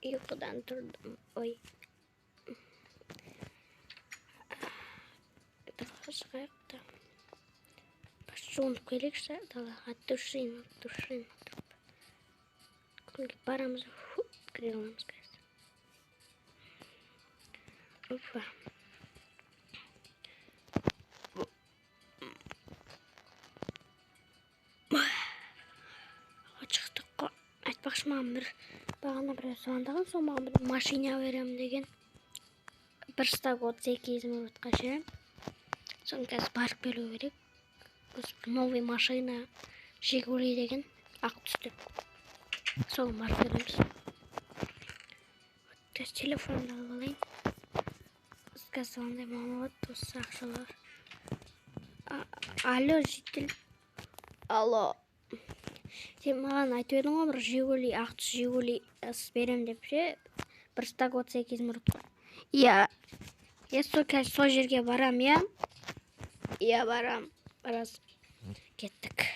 ұйқыдан тұрдым. Ой. Далаға шығайық та. Жуынып келейікші далаға. Душин. Күнге барамыз. Кіре аламыз қазір. Опа. Шықтық қой. Айтпақшы маған бағана бір звондаған, сол маған бір машина берем деген. Бір стак 32 минутқа ше. Соны қазір барып келу керек. Новый машина Жигули деген ақ түсті. Соны барып келеміз. Қазір телефонды алып алайын. Қазір звондаймын, мама осы ақшалар. Алло, житель. Алло. Сен маған айтып едің ғой, бір Жигули, ақ түс Жигули берем деп ше. Бір стак 38 минутқа. Иә. Қазір сол жерге барам, иә? Иә, барам. Барасың. Кеттік.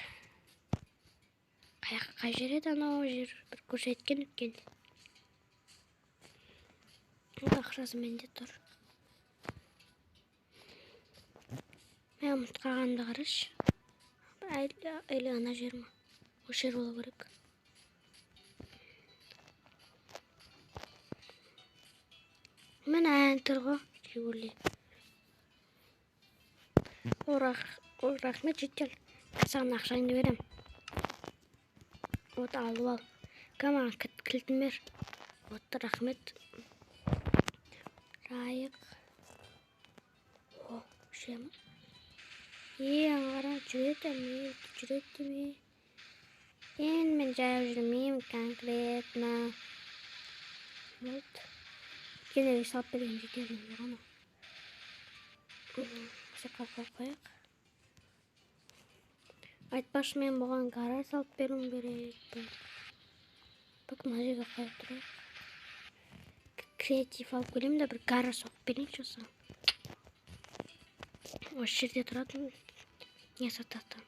Қай жер еді анау жер? Бір көрсеткен өткен. Ақшасы менде тұр. Мен ұмытқанымды қарашы. Әлі ана жер ма? Осы жер болу керек. Мен ән тұр ғой, Жигули. Рахмет, жеттел. Саған ақшаңды берем. Вот алып ал. Маған кілтін бер. Вот рахмет. Райық. О, шем. Аңғара жүреді ме? Мен жайып жүрмеймін конкретно. Вот. Кені салып берген жетерін ғана. Саққа қойық. Айтпашы мен бұған гараж салып беруім керек. Бak мына жерге қойып тұрайық. Креатив алып келемін де бір гараж соғып берейінші осыған. Осы жерде тұратын не сататын.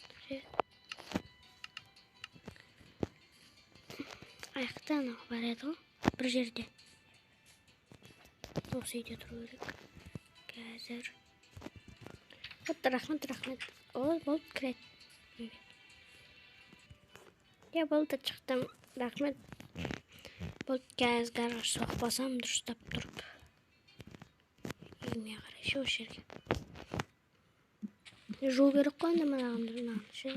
Аяқта анау бар еді ғой, бір жерде. Осы үйде тұру керек. Қазір. Вот рахмет. Ол болды кірет. Я болды шықтым. Рахмет. Болды қазір гараж соқпасам дұрыстап тұрып. Үйіме қарай осы жерге. Жол керек қой енді мынаған ше.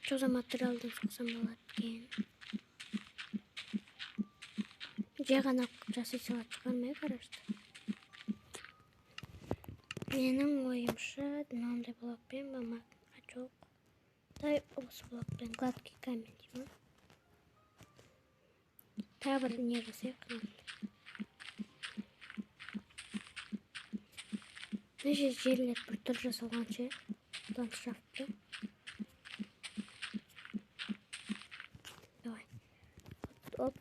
Жоза материалдан соқсам болады екен. Жай ғана жасай салады шығармай гаражды. Менің ойымша мынандай блокпен болмақ. Жоқ. Дай осы блокпен гладкий камень деймін. Тағы бір не жасайық. Неше жерлер бір түр жасалған ше. Ландшафтты. Давай. Оп.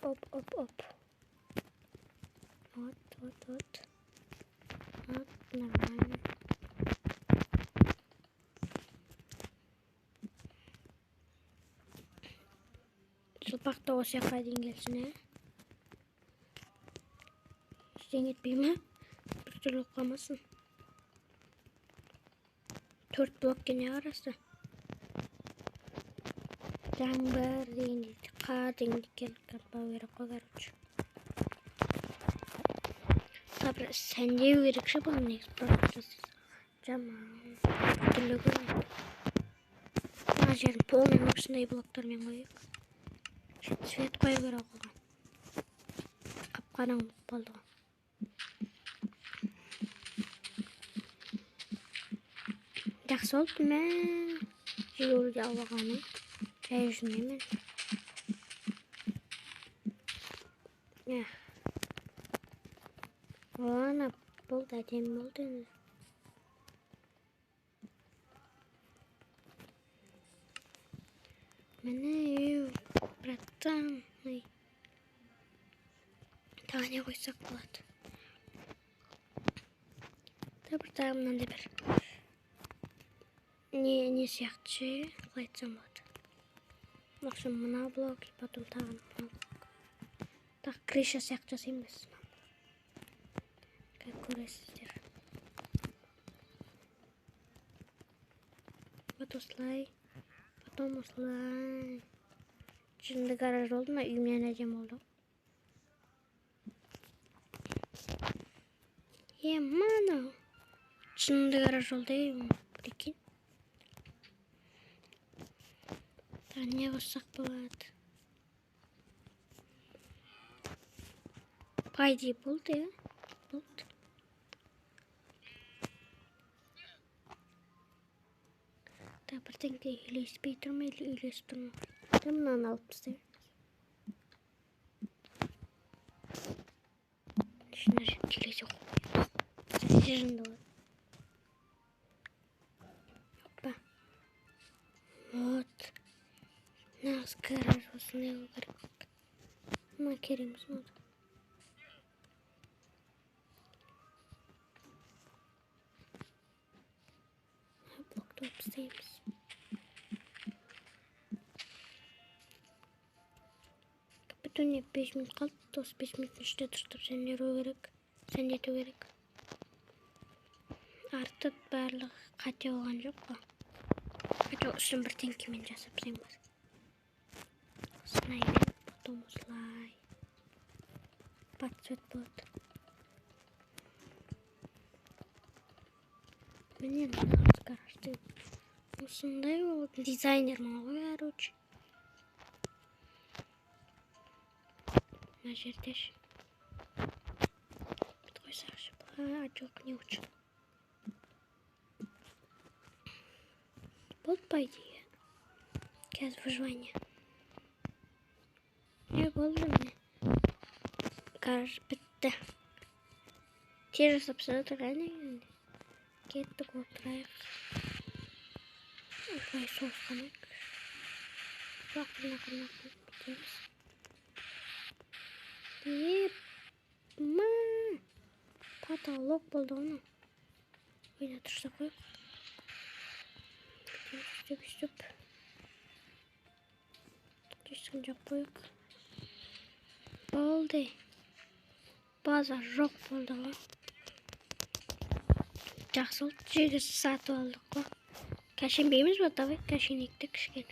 Вот. Нормально. Жылпақты осы жаққа дейін келсін, ә? Ештеңе етпей ме? Бір түрлі қалмасын. 4 блокке не қарасы? Жаңбыр дегенде, қар дегенде келіп қалпау керек қой, короче. Табір сәндеу керекші бұл негіз просто жасайсың. Жаман. Түрлі көрінеді. Мына жерін полмен осындай блоктармен қойып. Свет қою керек оған. Қап-қараң болды ғой. Жақсы болды ма? Жигулиді алғаным. Жай жүрмеймін. Ана болды, әдемі болды енді. Міне, братан. Тағы не қойсақ болады. Тағы мынандай бір не сияқты ше, қалай айтсам болады. Akşam mına blok, потом tağın. Так, крыша сияқты жасаймыз. Как көресіздер. Вот осылай. Потом осылай. Şimdi garaj oldu mu үйімнен әдем oldu. Мана. Şimdi garaj oldu. Прикинь. Так, не бассақ болады. По идее болды, иә? Болды. Так, бірдеңке үйлеспей тұр ма, или үйлесіп тұр ма? Мынаны алып тастаймыз. Ішіне келесі қойып. Жырынды болады. Опа. Вот. Нағыз гараж осындай болу керек. Мына кереміз болды. Блокты алып тастаймыз. Бүтіне 5 минут қалды. 5 минуттың ішінде дұрыстап сәндету керек. Артып барлығы қате болған жоқ па? Қате үшін бір теңкемен жасап тастаймыз. Осылай, потом осылай. Подсвет болады. Міне нағыз гаражды. Осындай болды. Дизайнермін ғой, короче. Мына жерде ше. Бүт қойсақшы. Жоқ, не үшін. Болды, по идее. Қазір выживание. Болды міне. Гараж бітті. Тез жасап жатыр, әне. Кеттік отырайық. Осылай соғысқанайық. Ақырын бітеміз. Потолок болды оны. Ойна тұрса қойып. Сөп. Түйсін жоқ қойып. Болды. База жоқ болды ғой. Жақсы болды. Жерге сатып алдық қой. Кәшенбейміз ба? Давай кәшенекті кішкен.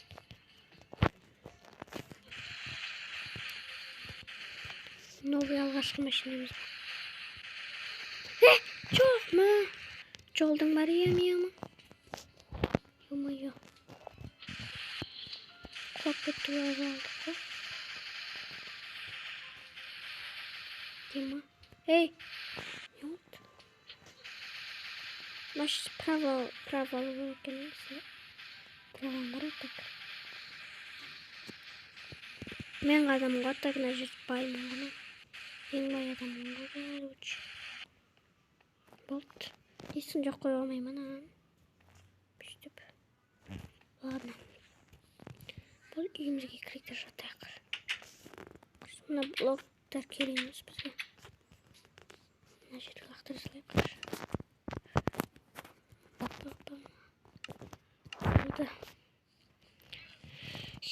Новый алғашқы машинамыз. Жоқ ма? Жолдың бар ема. Ема. Қорқытты алдық қой. Ема. Эй! Нет. Маш право екеніміз. Правам бар так. Мен адамға так на жүз баймын ғана. Ең бай адамын ғой. Болды. Несін жоқ қой алмаймын. Бүстіп. Ладно. Бұл үйімізге кіректер жатайық. Мына блоктар кереміз бізге. Мына жерді лақтырысылайық. Болды.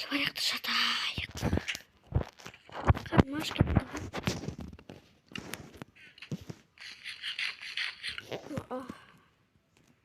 Барақты жатайық. Қармаш кетті.